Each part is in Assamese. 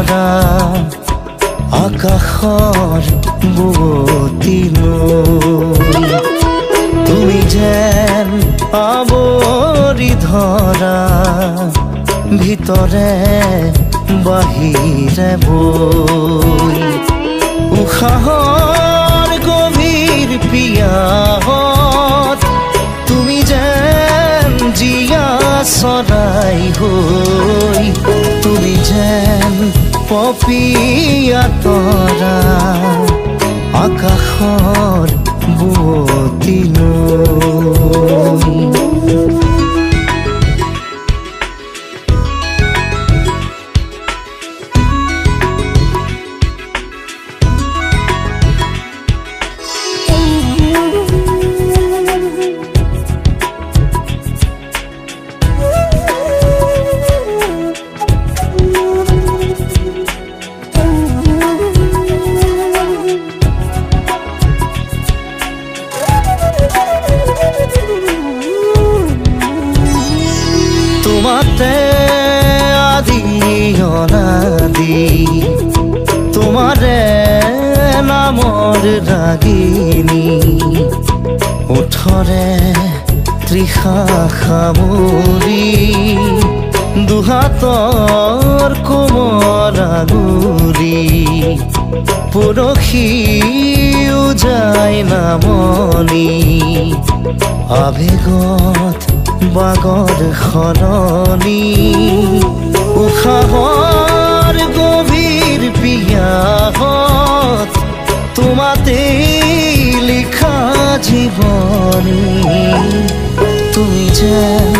ধৰা আকাশৰ বুৱতী নৈ তুমি যেন আৱৰি ধৰা ভিতৰে বাহিৰে বৈ উশাহৰ গভীৰ পিয়াহত তুমি যেন জীয়া চৰাই হৈ তুমি যেন পপীয়া তৰা আকাশৰ বুৱতী নৈ তোমাতে আদি অনাদি তোমাৰে নামৰ ৰাগিনী ওঠৰে তৃষা সামৰি দুহাতৰ কোমৰ আঙুলি পৰশি উজাই নামনি আবেগত বাগৰ সলনি উশাহৰ গভীৰ পিয়াহত তোমাতে লিখা জীৱনী তুমি যেন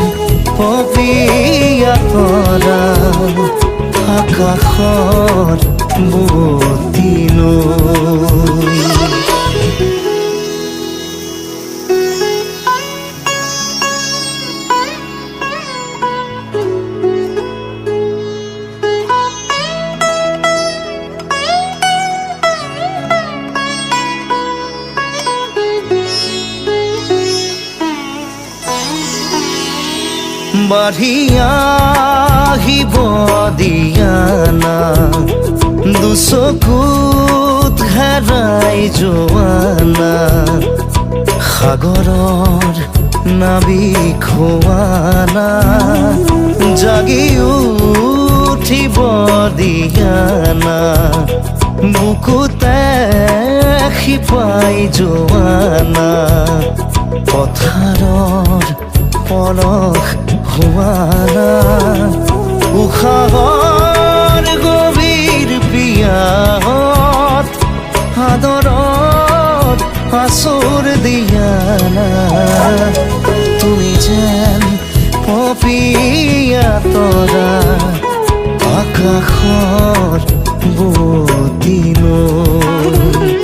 পপীয়া তৰা আকাশৰ বুৱতী নৈ বাঢ়ি আহিব দিয়ানা দুচকুত হেৰাই যোৱানা সাগৰৰ নাবিক হোৱানা জাগি উঠিব দিয়ানা বুকুতে শিপাই যোৱানা পথাৰৰ পলস হোৱানা উশাহৰ গভীৰ পিয়াহত আদৰত আচুৰ দিয়ানা তুমি যেন পপীয়া তৰা আকাশৰ বুৱতী নৈ